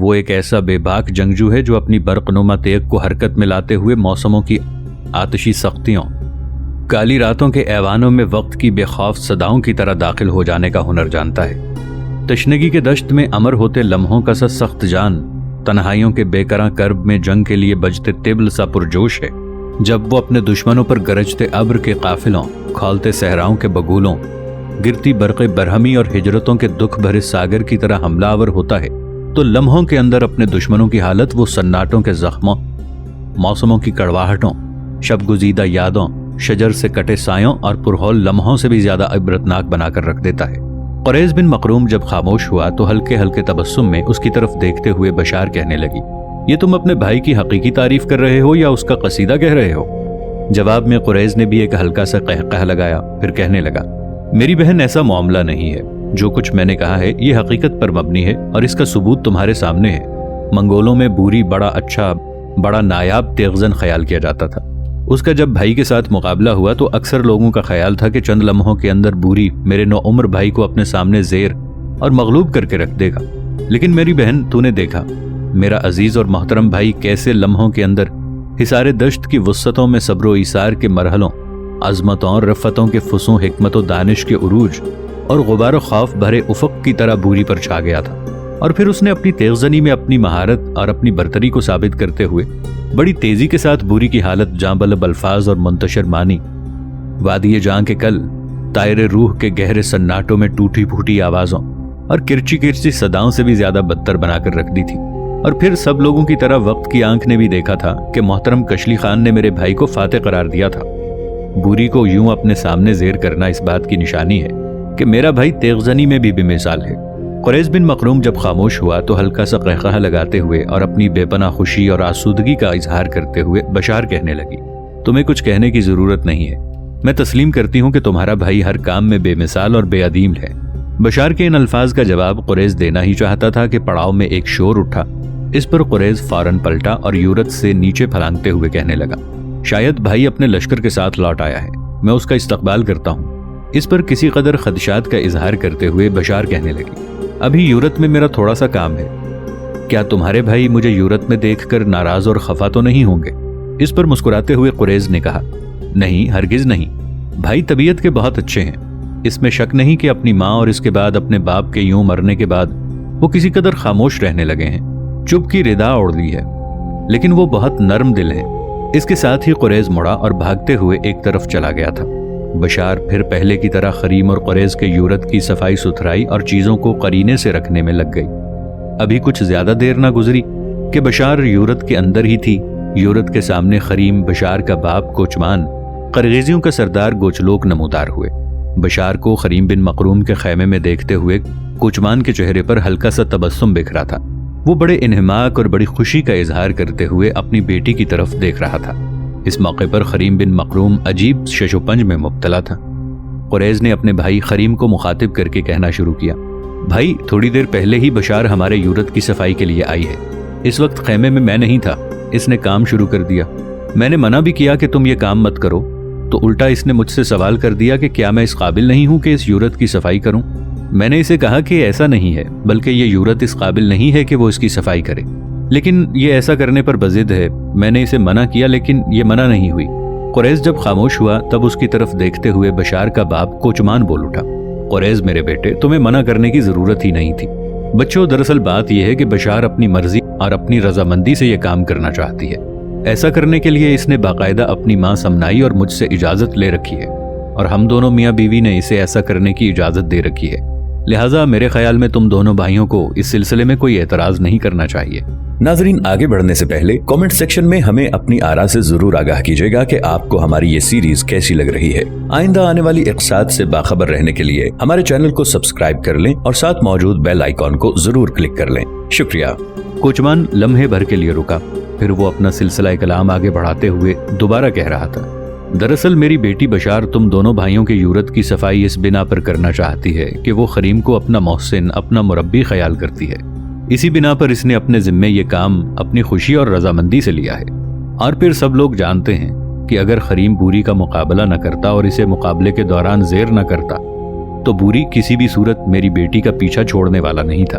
وہ ایک ایسا بے باک جنگجو ہے جو اپنی برقنما تیغ کو حرکت میں لاتے ہوئے موسموں کی آتشی سختیوں، کالی راتوں کے ایوانوں میں وقت کی بے خوف صداؤں کی طرح داخل ہو جانے کا ہنر جانتا ہے۔ تشنگی کے دشت میں امر ہوتے لمحوں کا سا سخت جان، تنہائیوں کے بے کراں کرب میں جنگ کے لیے بجتے طبل سا پرجوش ہے۔ جب وہ اپنے دشمنوں پر گرجتے ابر کے قافلوں، کھولتے صحراؤں کے بگولوں، گرتی برق برہمی اور ہجرتوں کے دکھ بھرے ساگر کی طرح حملہ آور ہوتا ہے تو لمحوں کے اندر اپنے دشمنوں کی حالت وہ سناٹوں کے زخموں، موسموں کی کڑواہٹوں، شب گزیدہ یادوں، شجر سے کٹے سایوں اور پرہول لمحوں سے بھی زیادہ عبرتناک بنا کر رکھ دیتا ہے۔ قریظ بن مقروم جب خاموش ہوا تو ہلکے ہلکے تبسم میں اس کی طرف دیکھتے ہوئے بشار کہنے لگی، یہ تم اپنے بھائی کی حقیقی تعریف کر رہے ہو یا اس کا قصیدہ کہہ رہے ہو؟ جواب میں قریظ نے بھی ایک ہلکا سا قہقہ لگایا، پھر کہنے لگا، میری بہن ایسا معاملہ نہیں ہے، جو کچھ میں نے کہا ہے یہ حقیقت پر مبنی ہے اور اس کا ثبوت تمہارے سامنے ہے۔ منگولوں میں بوری بڑا اچھا، بڑا نایاب تیغزن خیال کیا جاتا تھا۔ اس کا جب بھائی کے ساتھ مقابلہ ہوا تو اکثر لوگوں کا خیال تھا کہ چند لمحوں کے اندر بوری میرے نوعمر بھائی کو اپنے سامنے زیر اور مغلوب کر کے رکھ دے گا، لیکن میری بہن تو نے دیکھا میرا عزیز اور محترم بھائی کیسے لمحوں کے اندر حصار دشت کی وسعتوں میں صبر و ایثار کے مرحلوں، عظمتوں اور رفتوں کے فسوں، حکمت و دانش کے عروج اور غبار و خوف بھرے افق کی طرح بوری پر چھا گیا تھا، اور پھر اس نے اپنی تیغزنی میں اپنی مہارت اور اپنی برتری کو ثابت کرتے ہوئے بڑی تیزی کے ساتھ بوری کی حالت جاں بلب الفاظ اور منتشر معنی، وادی جاں کے کل، طائر روح کے گہرے سناٹوں میں ٹوٹی پھوٹی آوازوں اور کرچی کرچی صداؤں سے بھی زیادہ بدتر بنا کر رکھ دی تھی۔ اور پھر سب لوگوں کی طرح وقت کی آنکھ نے بھی دیکھا تھا کہ محترم کشلی خان نے میرے بھائی کو فاتح قرار دیا تھا۔ بوری کو یوں اپنے سامنے زیر کرنا اس بات کی نشانی ہے کہ میرا بھائی تیغزنی میں بھی بے مثال ہے۔ قریظ بن مقروم جب خاموش ہوا تو ہلکا سا قہقہہ لگاتے ہوئے اور اپنی بے پناہ خوشی اور آسودگی کا اظہار کرتے ہوئے بشار کہنے لگی، تمہیں کچھ کہنے کی ضرورت نہیں ہے، میں تسلیم کرتی ہوں کہ تمہارا بھائی ہر کام میں بے مثال اور بے عدیم ہے۔ بشار کے ان الفاظ کا جواب قریظ دینا ہی چاہتا تھا کہ پڑاؤ میں ایک شور اٹھا۔ اس پر قریظ فوراً پلٹا اور یورت سے نیچے پھلانگتے ہوئے کہنے لگا، شاید بھائی اپنے لشکر کے ساتھ لوٹ آیا ہے، میں اس کا استقبال کرتا ہوں۔ اس پر کسی قدر خدشات کا اظہار کرتے ہوئے بشار کہنے لگی، ابھی یورت میں میرا تھوڑا سا کام ہے، کیا تمہارے بھائی مجھے یورت میں دیکھ کر ناراض اور خفا تو نہیں ہوں گے؟ اس پر مسکراتے ہوئے قریظ نے کہا، نہیں، ہرگز نہیں، بھائی طبیعت کے بہت اچھے ہیں، اس میں شک نہیں کہ اپنی ماں اور اس کے بعد اپنے باپ کے یوں مرنے کے بعد وہ کسی قدر خاموش رہنے لگے ہیں، چپ کی ردا اوڑھ لی ہے، لیکن وہ بہت نرم دل ہیں۔ اس کے ساتھ ہی قریظ مڑا اور بھاگتے ہوئے ایک طرف چلا گیا تھا۔ بشار پھر پہلے کی طرح خریم اور قریظ کے یورت کی صفائی ستھرائی اور چیزوں کو قرینے سے رکھنے میں لگ گئی۔ ابھی کچھ زیادہ دیر نہ گزری کہ بشار یورت کے اندر ہی تھی۔ یورت کے سامنے خریم، بشار کا باپ کوچمان، قرغیزیوں کا سردار گوچلوک نمودار ہوئے۔ بشار کو خریم بن مقروم کے خیمے میں دیکھتے ہوئے کوچمان کے چہرے پر ہلکا سا تبسم بکھرا تھا۔ وہ بڑے انہماک اور بڑی خوشی کا اظہار کرتے ہوئے اپنی بیٹی کی طرف دیکھ رہا تھا۔ اس موقع پر خریم بن مقروم عجیب شش و پنج میں مبتلا تھا۔ قریظ نے اپنے بھائی خریم کو مخاطب کر کے کہنا شروع کیا، بھائی تھوڑی دیر پہلے ہی بشار ہمارے یورت کی صفائی کے لیے آئی ہے، اس وقت خیمے میں میں نہیں تھا، اس نے کام شروع کر دیا، میں نے منع بھی کیا کہ تم یہ کام مت کرو، تو الٹا اس نے مجھ سے سوال کر دیا کہ کیا میں اس قابل نہیں ہوں کہ اس یورت کی صفائی کروں؟ میں نے اسے کہا کہ ایسا نہیں ہے، بلکہ یہ یورت اس قابل نہیں ہے کہ وہ اس کی صفائی کرے، لیکن یہ ایسا کرنے پر بضد ہے۔ میں نے اسے منع کیا لیکن یہ منع نہیں ہوئی۔ قریظ جب خاموش ہوا تب اس کی طرف دیکھتے ہوئے بشار کا باپ کوچمان بول اٹھا، قریظ میرے بیٹے، تمہیں منع کرنے کی ضرورت ہی نہیں تھی۔ بچوں، دراصل بات یہ ہے کہ بشار اپنی مرضی اور اپنی رضامندی سے یہ کام کرنا چاہتی ہے۔ ایسا کرنے کے لیے اس نے باقاعدہ اپنی ماں سمنائی اور مجھ سے اجازت لے رکھی ہے، اور ہم دونوں میاں بیوی نے اسے ایسا کرنے کی اجازت دے رکھی ہے، لہٰذا میرے خیال میں تم دونوں بھائیوں کو اس سلسلے میں کوئی اعتراض نہیں کرنا چاہیے۔ ناظرین، آگے بڑھنے سے پہلے کامنٹ سیکشن میں ہمیں اپنی آراء سے ضرور آگاہ کیجیے گا کہ آپ کو ہماری یہ سیریز کیسی لگ رہی ہے۔ آئندہ آنے والی اقساط سے باخبر رہنے کے لیے ہمارے چینل کو سبسکرائب کر لیں اور ساتھ موجود بیل آئیکن کو ضرور کلک کر لیں۔ شکریہ۔ کوچمان لمحے بھر کے لیے رکا، پھر وہ اپنا سلسلہ کلام آگے بڑھاتے ہوئے دوبارہ کہہ رہا تھا، دراصل میری بیٹی بشار تم دونوں بھائیوں کے یورت کی صفائی اس بنا پر کرنا چاہتی ہے کہ وہ خریم کو اپنا محسن، اپنا مربی خیال کرتی ہے۔ اسی بنا پر اس نے اپنے ذمے یہ کام اپنی خوشی اور رضامندی سے لیا ہے، اور پھر سب لوگ جانتے ہیں کہ اگر خریم بوری کا مقابلہ نہ کرتا اور اسے مقابلے کے دوران زیر نہ کرتا تو بوری کسی بھی صورت میری بیٹی کا پیچھا چھوڑنے والا نہیں تھا۔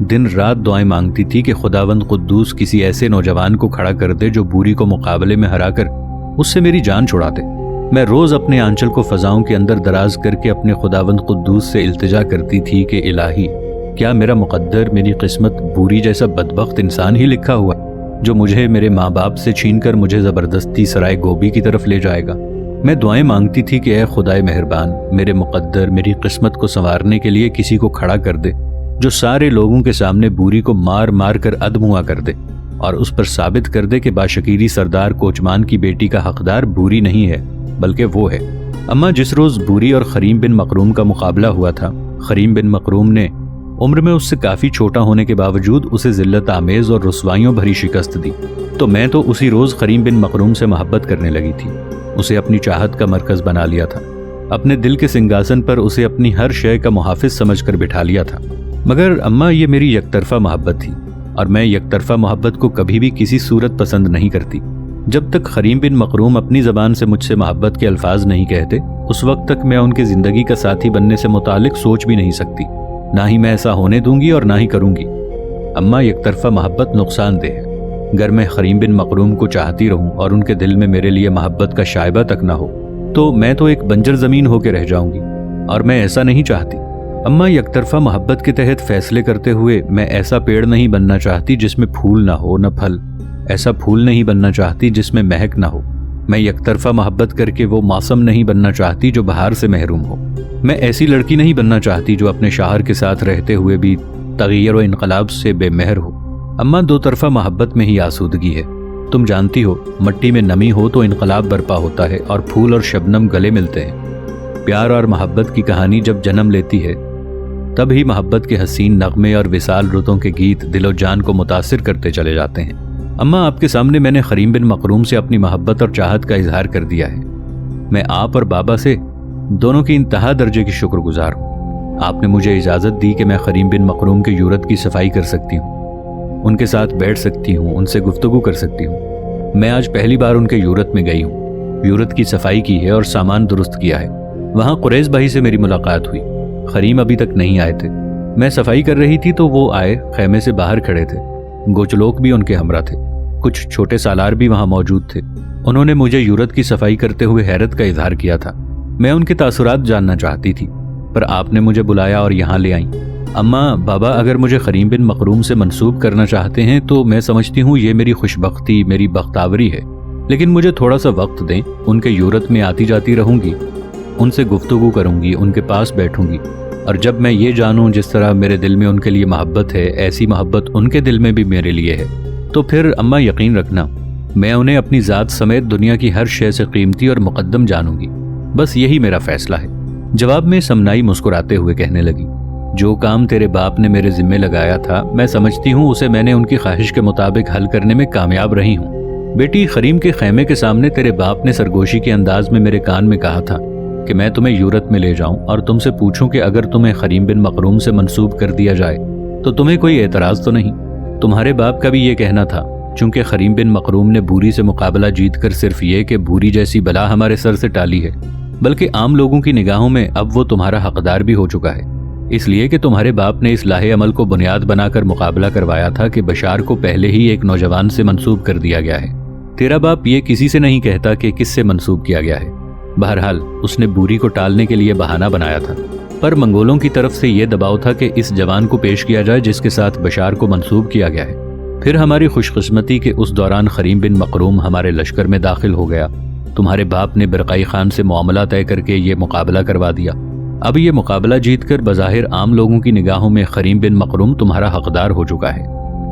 دن رات دعائیں مانگتی تھی کہ خداوند قدوس کسی ایسے نوجوان کو کھڑا کر دے جو بوری کو مقابلے میں ہرا کر اس سے میری جان چھڑا دے۔ میں روز اپنے آنچل کو فضاؤں کے اندر دراز کر کے اپنے خداوند قدوس سے التجا کرتی تھی کہ الہی، کیا میرا مقدر، میری قسمت بوری جیسا بدبخت انسان ہی لکھا ہوا جو مجھے میرے ماں باپ سے چھین کر مجھے زبردستی سرائے گوبی کی طرف لے جائے گا؟ میں دعائیں مانگتی تھی کہ اے خدائے مہربان، میرے مقدر میری قسمت کو سنوارنے کے لیے کسی کو کھڑا کر دے جو سارے لوگوں کے سامنے بوری کو مار مار کر ادموا کر دے اور اس پر ثابت کر دے کہ باشکیری سردار کوچمان کی بیٹی کا حقدار بوری نہیں ہے بلکہ وہ ہے۔ اما جس روز بوری اور خریم بن مقروم کا مقابلہ ہوا تھا، خریم بن مقروم نے عمر میں اس سے کافی چھوٹا ہونے کے باوجود اسے ذلت آمیز اور رسوائیوں بھری شکست دی، تو میں تو اسی روز خریم بن مقروم سے محبت کرنے لگی تھی، اسے اپنی چاہت کا مرکز بنا لیا تھا، اپنے دل کے سنگاسن پر اسے اپنی ہر شے کا محافظ سمجھ کر بٹھا لیا تھا۔ مگر اماں یہ میری یک طرفہ محبت تھی، اور میں یک طرفہ محبت کو کبھی بھی کسی صورت پسند نہیں کرتی۔ جب تک خریم بن مقروم اپنی زبان سے مجھ سے محبت کے الفاظ نہیں کہتے، اس وقت تک میں ان کی زندگی کا ساتھی بننے سے متعلق سوچ بھی نہیں سکتی، نہ ہی میں ایسا ہونے دوں گی اور نہ ہی کروں گی۔ اماں یک طرفہ محبت نقصان دہ ہے۔ اگر میں خریم بن مقروم کو چاہتی رہوں اور ان کے دل میں میرے لیے محبت کا شائبہ تک نہ ہو تو میں تو ایک بنجر زمین ہو کے رہ جاؤں گی، اور میں ایسا نہیں چاہتی۔ اماں یک طرفہ محبت کے تحت فیصلے کرتے ہوئے میں ایسا پیڑ نہیں بننا چاہتی جس میں پھول نہ ہو نہ پھل، ایسا پھول نہیں بننا چاہتی جس میں مہک نہ ہو، میں یک طرفہ محبت کر کے وہ موسم نہیں بننا چاہتی جو بہار سے محروم ہو، میں ایسی لڑکی نہیں بننا چاہتی جو اپنے شوہر کے ساتھ رہتے ہوئے بھی تغیر و انقلاب سے بے مہر ہو۔ اماں دو طرفہ محبت میں ہی آسودگی ہے۔ تم جانتی ہو مٹی میں نمی ہو تو انقلاب برپا ہوتا ہے اور پھول اور شبنم گلے ملتے ہیں۔ پیار اور محبت کی کہانی جب جنم لیتی ہے تب ہی محبت کے حسین نغمے اور وصال رتوں کے گیت دل و جان کو متاثر کرتے چلے جاتے ہیں۔ اماں آپ کے سامنے میں نے خریم بن مقروم سے اپنی محبت اور چاہت کا اظہار کر دیا ہے۔ میں آپ اور بابا سے دونوں کی انتہا درجے کی شکر گزار ہوں۔ آپ نے مجھے اجازت دی کہ میں خریم بن مقروم کی یورت کی صفائی کر سکتی ہوں، ان کے ساتھ بیٹھ سکتی ہوں، ان سے گفتگو کر سکتی ہوں۔ میں آج پہلی بار ان کے یورت میں گئی ہوں، یورت کی صفائی کی ہے اور سامان درست کیا ہے۔ وہاں قریش بھائی سے میری ملاقات ہوئی، خریم ابھی تک نہیں آئے تھے۔ میں صفائی کر رہی تھی تو وہ آئے، خیمے سے باہر کھڑے تھے، گوچلوک بھی ان کے ہمراہ تھے، کچھ چھوٹے سالار بھی وہاں موجود تھے۔ انہوں نے مجھے یورت کی صفائی کرتے ہوئے حیرت کا اظہار کیا تھا۔ میں ان کے تاثرات جاننا چاہتی تھی، پر آپ نے مجھے بلایا اور یہاں لے آئیں۔ اماں بابا اگر مجھے خریم بن مقروم سے منسوب کرنا چاہتے ہیں تو میں سمجھتی ہوں یہ میری خوشبختی، میری بختاوری ہے، لیکن مجھے تھوڑا سا وقت دیں۔ ان کے یورت میں آتی جاتی رہوں گی، ان سے گفتگو کروں گی، ان کے پاس بیٹھوں گی، اور جب میں یہ جانوں جس طرح میرے دل میں ان کے لیے محبت ہے ایسی محبت ان کے دل میں بھی میرے لیے ہے، تو پھر اماں یقین رکھنا میں انہیں اپنی ذات سمیت دنیا کی ہر شے سے قیمتی اور مقدم جانوں گی۔ بس یہی میرا فیصلہ ہے۔ جواب میں سمنائی مسکراتے ہوئے کہنے لگی، جو کام تیرے باپ نے میرے ذمے لگایا تھا میں سمجھتی ہوں اسے میں نے ان کی خواہش کے مطابق حل کرنے میں کامیاب رہی ہوں۔ بیٹی، خریم کے خیمے کے سامنے تیرے باپ نے سرگوشی کے انداز میں میرے کان میں کہا تھا کہ میں تمہیں یورت میں لے جاؤں اور تم سے پوچھوں کہ اگر تمہیں خریم بن مقروم سے منسوب کر دیا جائے تو تمہیں کوئی اعتراض تو نہیں؟ تمہارے باپ کا بھی یہ کہنا تھا، چونکہ خریم بن مقروم نے بوری سے مقابلہ جیت کر صرف یہ کہ بوری جیسی بلا ہمارے سر سے ٹالی ہے، بلکہ عام لوگوں کی نگاہوں میں اب وہ تمہارا حقدار بھی ہو چکا ہے، اس لیے کہ تمہارے باپ نے اصلاح عمل کو بنیاد بنا کر مقابلہ کروایا تھا کہ بشار کو پہلے ہی ایک نوجوان سے منسوب کر دیا گیا ہے۔ تیرا باپ یہ کسی سے نہیں کہتا کہ کس سے منسوب کیا گیا ہے۔ بہرحال اس نے بوری کو ٹالنے کے لیے بہانہ بنایا تھا، پر منگولوں کی طرف سے یہ دباؤ تھا کہ اس جوان کو پیش کیا جائے جس کے ساتھ بشار کو منسوب کیا گیا ہے۔ پھر ہماری خوش قسمتی کہ اس دوران خریم بن مقروم ہمارے لشکر میں داخل ہو گیا۔ تمہارے باپ نے برقائی خان سے معاملہ طے کر کے یہ مقابلہ کروا دیا۔ اب یہ مقابلہ جیت کر بظاہر عام لوگوں کی نگاہوں میں خریم بن مقروم تمہارا حقدار ہو چکا ہے،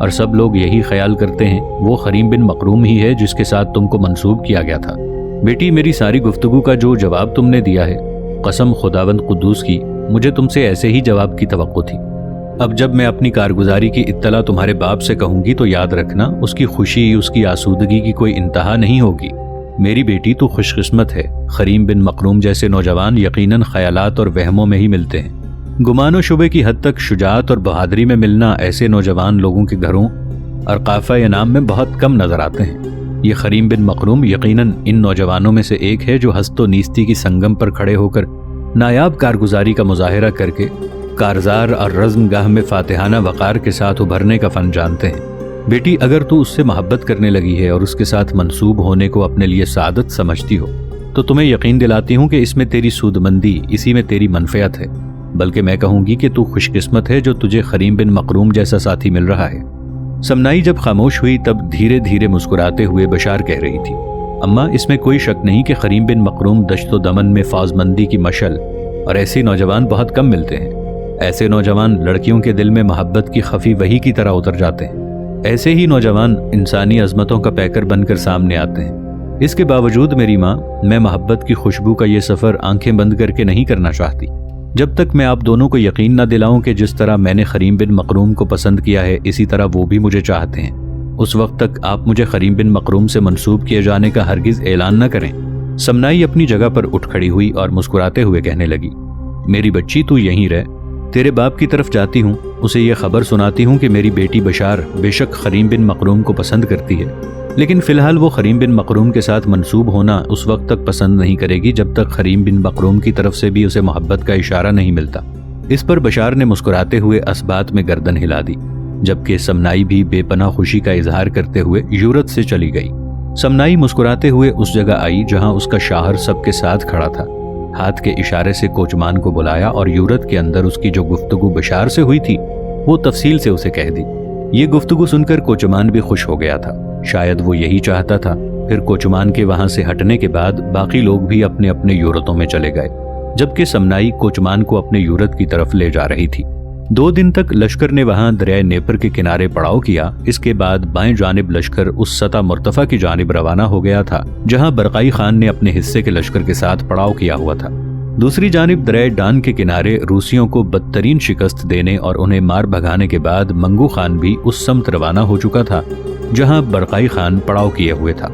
اور سب لوگ یہی خیال کرتے ہیں وہ خریم بن مقروم ہی ہے جس کے ساتھ تم کو منسوب کیا گیا تھا۔ بیٹی، میری ساری گفتگو کا جو جواب تم نے دیا ہے، قسم خداوند قدوس کی مجھے تم سے ایسے ہی جواب کی توقع تھی۔ اب جب میں اپنی کارگزاری کی اطلاع تمہارے باپ سے کہوں گی تو یاد رکھنا اس کی خوشی، اس کی آسودگی کی کوئی انتہا نہیں ہوگی۔ میری بیٹی تو خوش قسمت ہے، خریم بن مقروم جیسے نوجوان یقیناً خیالات اور وہموں میں ہی ملتے ہیں۔ گمان و شبے کی حد تک شجاعت اور بہادری میں ملنا ایسے نوجوان لوگوں کے گھروں اور قافہ انعام میں بہت کم نظر آتے ہیں۔ یہ خریم بن مقروم یقیناً ان نوجوانوں میں سے ایک ہے جو ہست و نیستی کی سنگم پر کھڑے ہو کر نایاب کارگزاری کا مظاہرہ کر کے کارزار اور رزم گاہ میں فاتحانہ وقار کے ساتھ ابھرنے کا فن جانتے ہیں۔ بیٹی، اگر تو اس سے محبت کرنے لگی ہے اور اس کے ساتھ منسوب ہونے کو اپنے لیے سعادت سمجھتی ہو تو تمہیں یقین دلاتی ہوں کہ اس میں تیری سودمندی، اسی میں تیری منفعت ہے، بلکہ میں کہوں گی کہ تو خوش قسمت ہے جو تجھے خریم بن مقروم جیسا ساتھی مل رہا ہے۔ سمنائی جب خاموش ہوئی تب دھیرے دھیرے مسکراتے ہوئے بشار کہہ رہی تھی، اماں، اس میں کوئی شک نہیں کہ خریم بن مقروم دشت و دمن میں فوزمندی کی مشعل، اور ایسے نوجوان بہت کم ملتے ہیں۔ ایسے نوجوان لڑکیوں کے دل میں محبت کی خفی وحی کی طرح اتر جاتے ہیں۔ ایسے ہی نوجوان انسانی عظمتوں کا پیکر بن کر سامنے آتے ہیں۔ اس کے باوجود میری ماں، میں محبت کی خوشبو کا یہ سفر آنکھیں بند کر کے نہیں کرنا چاہتی۔ جب تک میں آپ دونوں کو یقین نہ دلاؤں کہ جس طرح میں نے خریم بن مقروم کو پسند کیا ہے اسی طرح وہ بھی مجھے چاہتے ہیں، اس وقت تک آپ مجھے خریم بن مقروم سے منسوب کیے جانے کا ہرگز اعلان نہ کریں۔ سمنائی اپنی جگہ پر اٹھ کھڑی ہوئی اور مسکراتے ہوئے کہنے لگی، میری بچی، تو یہیں رہ، تیرے باپ کی طرف جاتی ہوں، اسے یہ خبر سناتی ہوں کہ میری بیٹی بشار بے شک خریم بن مقروم کو پسند کرتی ہے، لیکن فی الحال وہ خریم بن مقروم کے ساتھ منسوب ہونا اس وقت تک پسند نہیں کرے گی جب تک خریم بن مقروم کی طرف سے بھی اسے محبت کا اشارہ نہیں ملتا۔ اس پر بشار نے مسکراتے ہوئے اسبات میں گردن ہلا دی، جبکہ سمنائی بھی بے پناہ خوشی کا اظہار کرتے ہوئے یورت سے چلی گئی۔ سمنائی مسکراتے ہوئے اس جگہ آئی جہاں اس کا شاہر سب کے ساتھ کھڑا تھا، ہاتھ کے اشارے سے کوچمان کو بلایا اور یورت کے اندر اس کی جو گفتگو بشار سے ہوئی تھی وہ تفصیل سے اسے کہہ دی۔ یہ گفتگو سن کر کوچمان بھی خوش ہو گیا تھا، شاید وہ یہی چاہتا تھا۔ پھر کوچمان کے وہاں سے ہٹنے کے بعد باقی لوگ بھی اپنے اپنے یورتوں میں چلے گئے، جبکہ سمنائی کوچمان کو اپنے یورت کی طرف لے جا رہی تھی۔ 2 دن تک لشکر نے وہاں دریائے نیپر کے کنارے پڑاؤ کیا۔ اس کے بعد بائیں جانب لشکر اس سطح مرتفع کی جانب روانہ ہو گیا تھا جہاں برقائی خان نے اپنے حصے کے لشکر کے ساتھ پڑاؤ کیا ہوا تھا۔ دوسری جانب دریائے ڈان کے کنارے روسیوں کو بدترین شکست دینے اور انہیں مار بھگانے کے بعد منگو خان بھی اس سمت روانہ ہو چکا تھا جہاں برقائی خان پڑاؤ کیے ہوئے تھا۔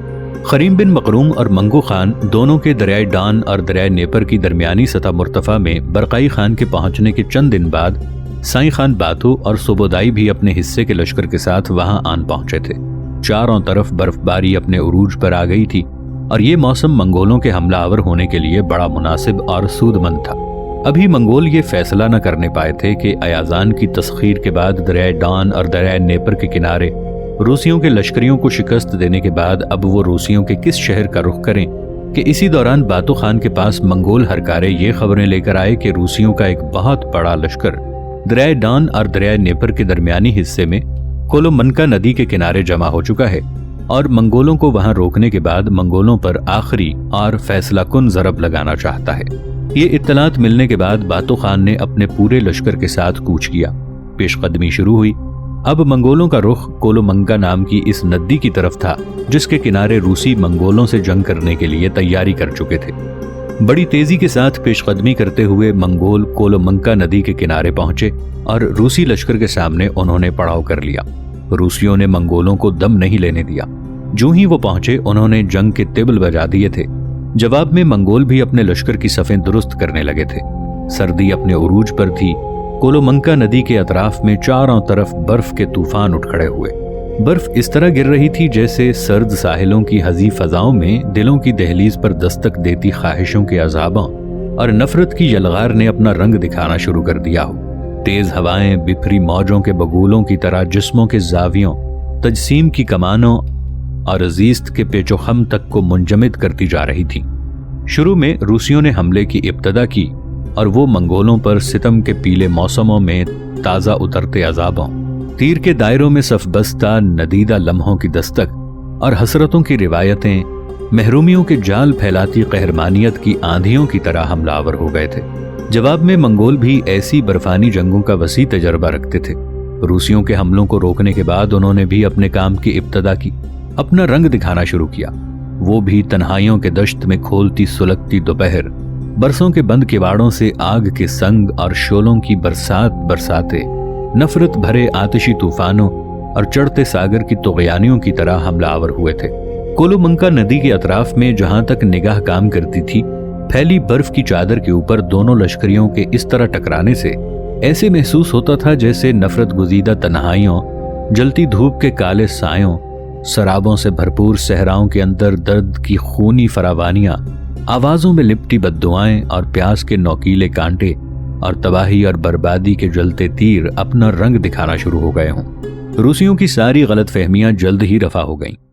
خریم بن مقروم اور منگو خان دونوں کے دریائے ڈان اور دریائے نیپر کی درمیانی سطح مرتفع میں برقائی خان کے پہنچنے کے چند دن بعد سائیں خان باتو اور سوبودائی بھی اپنے حصے کے لشکر کے ساتھ وہاں آن پہنچے تھے۔ چاروں طرف برف باری اپنے عروج پر آ گئی تھی اور یہ موسم منگولوں کے حملہ آور ہونے کے لیے بڑا مناسب اور سود مند تھا۔ ابھی منگول یہ فیصلہ نہ کرنے پائے تھے کہ ایازان کی تسخیر کے بعد دریائے ڈان اور دریائے نیپر کے کنارے روسیوں کے لشکریوں کو شکست دینے کے بعد اب وہ روسیوں کے کس شہر کا رخ کریں کہ اسی دوران باتو خان کے پاس منگول ہرکارے یہ خبریں لے کر آئے کہ روسیوں کا ایک بہت بڑا لشکر دریائے ڈان اور دریائے نیپر کے درمیانی حصے میں کولومنکا ندی کے کنارے جمع ہو چکا ہے اور منگولوں کو وہاں روکنے کے بعد منگولوں پر آخری اور فیصلہ کن ضرب لگانا چاہتا ہے۔ یہ اطلاعات ملنے کے بعد باتو خان نے اپنے پورے لشکر کے ساتھ کوچ کیا، پیش قدمی شروع ہوئی۔ اب منگولوں کا رخ کولومنکا نام کی اس ندی کی طرف تھا جس کے کنارے روسی منگولوں سے جنگ کرنے کے لیے تیاری کر چکے تھے۔ بڑی تیزی کے ساتھ پیش قدمی کرتے ہوئے منگول کولومنکا ندی کے کنارے پہنچے اور روسی لشکر کے سامنے انہوں نے پڑاؤ کر لیا۔ روسیوں نے منگولوں کو دم نہیں لینے دیا۔ جو ہی وہ پہنچے انہوں نے جنگ کے طبل بجا دیے تھے۔ جواب میں منگول بھی اپنے لشکر کی صفیں درست کرنے لگے تھے۔ سردی اپنے عروج پر تھی۔ کولومنکا ندی کے اطراف میں چاروں طرف برف کے طوفان اٹھ کھڑے ہوئے۔ برف اس طرح گر رہی تھی جیسے سرد ساحلوں کی ہزی فضاؤں میں دلوں کی دہلیز پر دستک دیتی خواہشوں کے عذابوں اور نفرت کی یلغار نے اپنا رنگ دکھانا شروع کر دیا ہو۔ تیز ہوائیں بپھری موجوں کے بگولوں کی طرح جسموں کے زاویوں، تجسیم کی کمانوں اور زیست کے پیچ و خم تک کو منجمد کرتی جا رہی تھی۔ شروع میں روسیوں نے حملے کی ابتدا کی اور وہ منگولوں پر ستم کے پیلے موسموں میں تازہ اترتے عذابوں، تیر کے دائروں میں صف بستہ ندیدہ لمحوں کی دستک اور حسرتوں کی روایتیں، محرومیوں کے جال پھیلاتی قہرمانیت کی آندھیوں کی طرح حملہ آور ہو گئے تھے۔ جواب میں منگول بھی ایسی برفانی جنگوں کا وسیع تجربہ رکھتے تھے۔ روسیوں کے حملوں کو روکنے کے بعد انہوں نے بھی اپنے کام کی ابتدا کی، اپنا رنگ دکھانا شروع کیا۔ وہ بھی تنہائیوں کے دشت میں کھولتی سلگتی دوپہر، برسوں کے بند کواڑوں سے آگ کے سنگ اور شولوں کی برسات برساتے، نفرت بھرے آتشی طوفانوں اور چڑھتے ساگر کی طغیانیوں کی طرح حملہ آور ہوئے تھے۔ کولومنکا ندی کے اطراف میں جہاں تک نگاہ کام کرتی تھی، پھیلی برف کی چادر کے اوپر دونوں لشکریوں کے اس طرح ٹکرانے سے ایسے محسوس ہوتا تھا جیسے نفرت گزیدہ تنہائیوں، جلتی دھوپ کے کالے سایوں، سرابوں سے بھرپور صحراؤں کے اندر درد کی خونی فراوانیاں، آوازوں میں لپٹی بددعائیں اور پیاس کے نوکیلے کانٹے اور تباہی اور بربادی کے جلتے تیر اپنا رنگ دکھانا شروع ہو گئے ہوں۔ روسیوں کی ساری غلط فہمیاں جلد ہی رفع ہو گئیں۔